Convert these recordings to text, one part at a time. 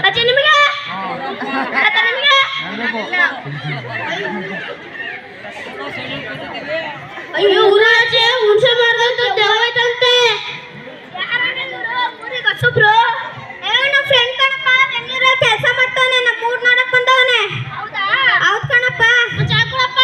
ಅಜ್ಜಿ ನಿಮಗೆ ನಿಮಗೆ ಅಯ್ಯೋ ಊರಾಚೆ ಹುಣಸೆ ಮಾಡ್ದಂತ ದೇವೈತಂತೆ ಊರಿಗೆ ಹೊಸಬ್ರು ನಮ್ಮ ಫ್ರೆಂಡ್ ಕಣಪ್ಪ ಬೆಂಗಳೂರಲ್ಲಿ ಕೆಲಸ ಮಾಡ್ತಾವನೆ ನಮ್ಮ ಊರ್ ನೋಡಕ್ ಬಂದವನೆ ಹೌದಾ ಹೌದು ಕಣಪ್ಪ ಚಾಕುಳಪ್ಪ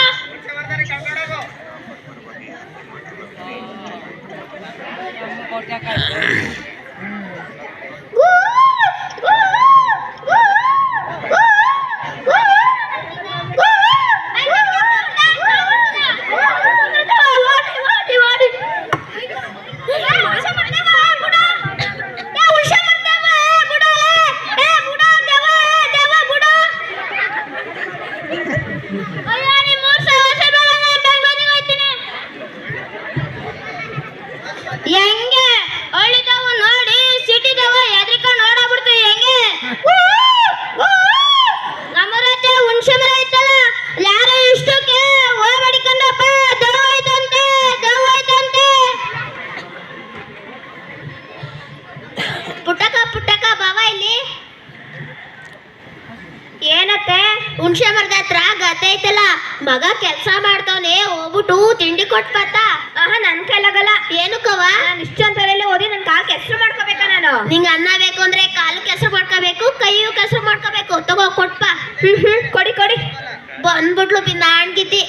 ಹೆಂಗೆ ಹಳ್ಳಿದವ ನೋಡಿ ಸಿಟಿದವ ಎದ್ರಿಕೊಂಡು ನೋಡಬಿಡ್ತು ಹೆಂಗೆ ನಮ್ಮರತ್ತೆ ಹುಣಸೆ ಮರ ಐತಲ್ಲ ಯಾರೋ ಇಷ್ಟಕ್ಕೆ ಹೋಗ್ಬಡಿಕಂದಪ್ಪ ದವ್ವೈತಂತೆ ಪುಟ್ಟಕ ಬಾವ ಇಲ್ಲಿ ಏನತ್ತೆ ಹುಣಸೆ ಮರದ ಹತ್ರ ಗದ್ದೆ ಐತಲ್ಲ ಮಗ ಕೆಲ್ಸ ಮಾಡ್ತವನೆ ಹೋಗ್ಬಿಟ್ಟು ತಿಂಡಿ ಕೊಟ್ಬತ್ತ ನನ್ ಕೈಲಾಗಲ್ಲ ಏನಕ್ಕವ ನಾನು ಇಷ್ಟೊಂತರಲ್ಲಿ ಓದಿ ನನ್ ಕಾಲ್ ಕೆಸರು ಮಾಡ್ಕೋಬೇಕ ನಾನು ನಿಂಗೆ ಅನ್ನ ಬೇಕು ಅಂದ್ರೆ ಕಾಲು ಕೆಸರು ಮಾಡ್ಕೋಬೇಕು ಕೈಯು ಕೆಸರು ಮಾಡ್ಕೋಬೇಕು ತಗೋ ಕೊಟ್ಪ ಕೊಡಿ ಬಂದ್ಬಿಟ್ಲು ಬಿಂದಾಣ್ಗಿದ್ದಿ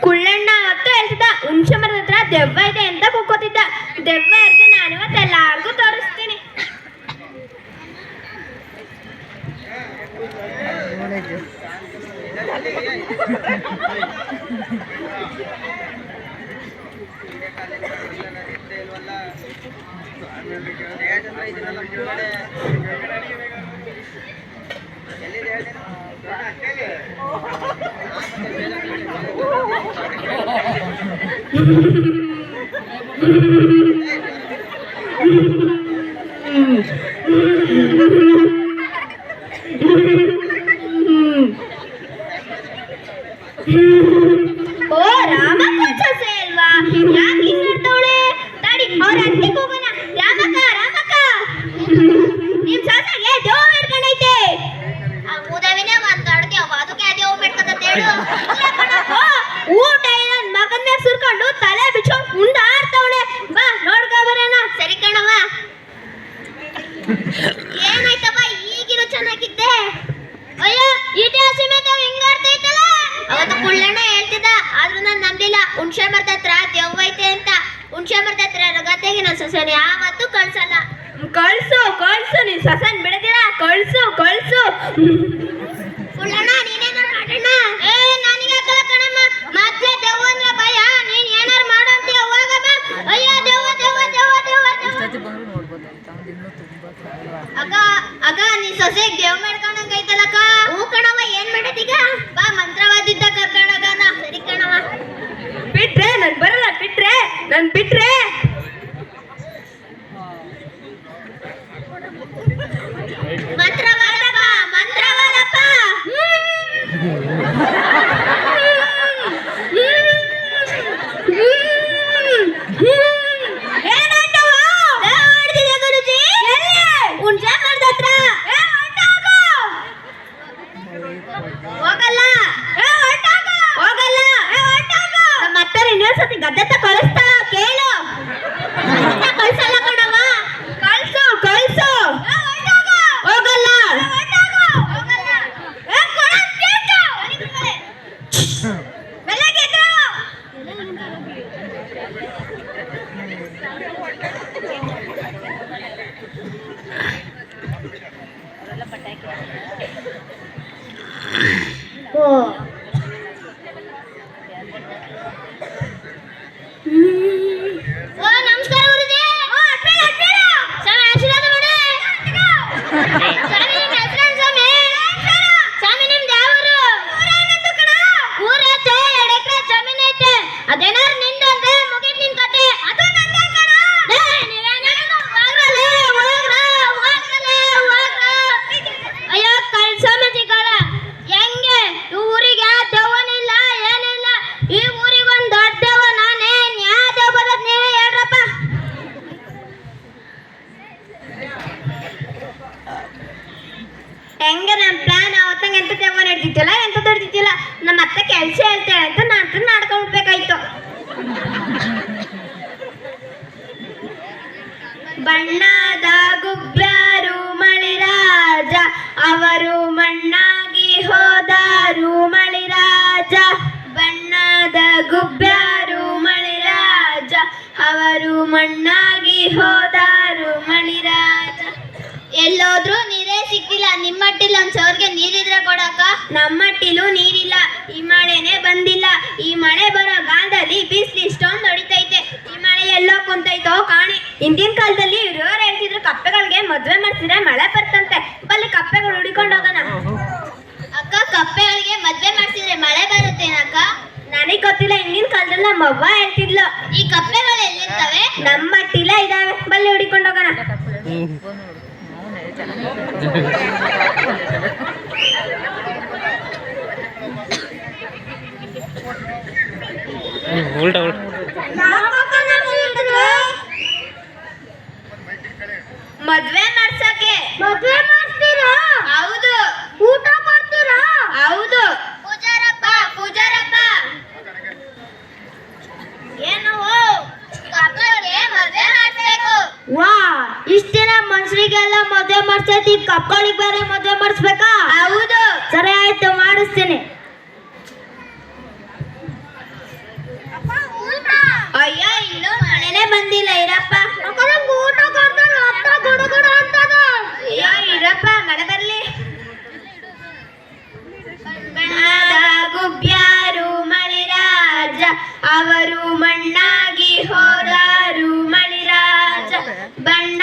ಕುಳ್ಳಣ್ಣ ಹೊತ್ತು ಹೇಳ್ತಿದ್ದ ಹುಣಸೆ ಮರದ ಹತ್ರ ದೆವ್ವ ಇದೆ ಅಂತ ಕೂಕೋತಿದ್ದ ದೆವ್ವ ಇರ್ದು ನಾನು ಇವತ್ತೆಲ್ಲಾರ್ಗೂ ತೋರಿಸ್ತೀನಿ ಓ ರಾಮಕ್ಕ ಸೊಸೆ ಅಲ್ವಾ ಯಾಕೆ ಹಿಂಗ್ ಮಾಡ್ತಾವಳೆ ತಾಡಿ ಅವ್ರ ಅಂಟಿಗೆ ಹೋಗೋಣ ರಾಮಕ್ಕ ನಿಮ್ ಸೊಸೆಗೆ ದೇವ ಬೇಡ್ಕೊಂಡೈತೆ ಆ ಮೂದವಿನೇ ಮಾತಾಡ್ತೀವ ಅದಕ್ಕೆ ದೇವ ಬೇಡ್ಕೊಂಡಂತ ಹೇಳು ಊಟ ನನ್ ಮಗನ್ ಮ್ಯಾಗ ಸುರ್ಕೊಂಡು ತಲೆ ಬಿಚ್ಕೊಂಡು ಕುಂದಾಡ್ತಾವಳೆ ಬಾ ನೋಡ್ಕೊ ಬರೋಣ ಸರಿ ಕಣವ ಏನಾಯ್ತಪ್ಪ ಈಗಿರೋ ಚೆನ್ನಾಗಿದ್ದೆ ಅಯ್ಯೋ ಇತಿಹಾಸ ಮೇಲೆ ಹಿಂಗಾಡ್ತೈತಲ್ಲ ಅವತ್ತು ಕುಳ್ಳಣ್ಣ ಹೇಳ್ತಿದ್ದ ಆದ್ರೂ ನಾನು ನಂಬಿಲ್ಲ ಹುಣಸೆ ಮರದ ಹತ್ರ ದೆವ್ವ ಐತೆ ಅಂತ ಹುಣಸೆ ಮರದ ಹತ್ರ ಗದ್ದೆಗೆ ನನ್ನ ಸೊಸೆನ ಯಾವತ್ತೂ ಕಳ್ಸಲ್ಲ ಕಳ್ಸು ನೀನ್ ಸೊಸೆನ್ ಬಿಡದಿಲ್ಲ ಕಳ್ಸು ಕುಳ್ಳಣ್ಣ ನೀನೇನಾರು ಮಾಡೋಣ ನನಗೆ ಹಾಕಲ್ಲ ಕಣಮ್ಮ ಮತ್ತೆ ದೆವ್ವ ಅಂದ್ರೆ ಭಯ ನೀನ್ ಏನಾರು ಮಾಡೋ ಅಂತೀಯ ಹೋಗಮ್ಮ ಅಯ್ಯೋ ದೆವ್ವ ಅಗ ನೀ ಸೊಸೆಗೆ ದೇವ್ ಮಾಡ್ಕೊಂಡಂಗ ಐತಲ್ಲಕ್ಕ ಹೂ ಕಣವ ಏನ್ ಮಾಡದೀಗ ಬಾ ಮಂತ್ರವಾದಿದ್ದ ಕರ್ಕೊಂಡೋಗಣ ಸರಿ ಕಣವ ಬಿಟ್ರೆ ನನ್ ಬರಲ್ಲ ಬಿಟ್ರೆ ಮಂತ್ರವಾದಪ್ಪ ಇನ್ನೊಂದ್ಸತಿ ಗದ್ದೆ ಕಳಿಸ್ತಾಳ ಕೇಳು ಕಳ್ಸಲ್ಲ ಕಣವ ಕಳ್ಸು ಹೋಗಲ್ಲ ನಮಸ್ಕಾರ ಗುರುಜಿ ಆಶೀರ್ವಾದ ಮಾಡಿ ಸ್ವಾಮಿ ನಿಮ್ದು ಯಾವರು ಊರೈತೆ 2 ಎಕರೆ ಜಮೀನ್ ಐತೆ ಅದೇನಾರು ನಿಂದು ಅಂದ್ರೆ ಮುಗಿದ್ ನಿನ್ ಕತೆ ಅದು ನಂದೇ ಕಣ ಅಯ್ಯೋ ಕಳ್ಸಮಜಿಗಳ ಹೆಂಗೆ ಊರಿಗೆ ದೆವ್ವನಿಲ್ಲ ಏನಿಲ್ಲ ಈ ಊರಿಗೆ ಒಂದು ದೊಡ್ಡ ದೆವ್ವ ನಾನೇ ನ್ಯಾಯ ಬಣ್ಣದ ಗುಬ್ಬ್ಯಾರು ಮಳಿರಾಜ, ಅವರು ಮಣ್ಣಾಗಿ ಹೋದಾರು ಮಳಿರಾಜ. ಬಣ್ಣದ ಗುಬ್ಬ್ಯಾರು ಮಳಿರಾಜ, ಅವರು ಮಣ್ಣಾಗಿ ಹೋದಾರು ಮಳಿರಾಜ. ಎಲ್ಲೋದ್ರೂ ನೀರೇ ಸಿಕ್ತಿಲ್ಲ, ನಿಮ್ಮಟ್ಟಿಲ್ ಒಂದ್ ಸಾವಿರಗೆ ನೀರಿದ್ರೆ ಕೊಡಕ್ಕ. ನಮ್ಮಟ್ಟಿಲೂ ನೀರಿಲ್ಲ, ಈ ಮಳೆನೇ ಬಂದಿಲ್ಲ. ಈ ಮಳೆ ಬರೋ ಗಾಲದಲ್ಲಿ ಬಿಸಿಲು ಇಷ್ಟೊಂದು ಹೊಡಿತೈತೆ. ಈ ಮಳೆ ಎಲ್ಲೋ ಕುಂತೈತೋ ಕಾಣಿ. ಹಿಂದಿನ ಕಾಲದಲ್ಲಿ ಇರೋರು ಹೇಳ್ತಿದ್ರು ಕಪ್ಪೆಗಳಿಗೆ ಮದ್ವೆ ಮಾಡ್ಸಿದ್ರೆ ಮಳೆ ಬರ್ತಂತೆ. ಬಲ್ಲಿ ಕಪ್ಪೆಗಳು ಹುಡಿಕೊಂಡು ಹೋಗೋಣ. ಅಕ್ಕ, ಕಪ್ಪೆಗಳಿಗೆ ಮದ್ವೆ ಮಾಡ್ಸಿದ್ರೆ ಮಳೆ ಬರುತ್ತೇನಕ್ಕ? ನನಗ್ ಗೊತ್ತಿಲ್ಲ, ಹಿಂದಿನ ಕಾಲದಲ್ಲಿ ನಮ್ಮ ಅವ್ವ ಹೇಳ್ತಿದ್ಲು. ಈ ಕಪ್ಪೆಗಳು ಎಲ್ಲಿರ್ತವೆ? ನಮ್ಮ ಮಟ್ಟಿಲ್ಲ ಇದಾವೆ, ಬಲ್ಲಿ ಹುಡಿಕೊಂಡು ಹೋಗೋಣ. ಉಲ್ಟಾ ಮದ್ವೆ ಮಾಡ್ಸಕ್ಕೆ. ಮದ್ವೆ ಮಾಡ್ತೀರಾ? ಹೌದು. ಊಟ ಕೊಡ್ತೀರಾ? ಹೌದು. ಪೂಜಾರಪ್ಪ, ಪೂಜಾರಪ್ಪ, ಏನು ಕಪ್ಪೆಗೆ ಮದ್ವೆ ಮಾಡಿಸ್ಬೇಕು? ವಾ, ಇಷ್ಟ ದಿನ ಮನುಷ್ಯರಿಗೆಲ್ಲ ಮದ್ವೆ ಮಾಡ್ಸೈತಿ, ಕಪ್ಪಳಿಗೆ ಬೇರೆ ಮದ್ವೆ ಮಾಡಿಸ್ಬೇಕಾ? ಹೌದು. ಸರಿ ಆಯ್ತು, ಮಾಡಿಸ್ತೀನಿ. ಅಯ್ಯೋ, ಇನ್ನೂ ಮಳೆನೇ ಬಂದಿಲ್ಲ, ಇರಪ್ಪ. ಊಟ ಅಯ್ಯೋ ಇರಪ್ಪ, ಮಳೆ ಬರ್ಲಿ. ಬಣ್ಣದ ಗುಬ್ಬ್ಯಾರು ಮಳಿರಾಜ, ಅವರು ಮಣ್ಣಾಗಿ ಹೋದಾರು ಮಳಿರಾಜ. ಬಣ್ಣ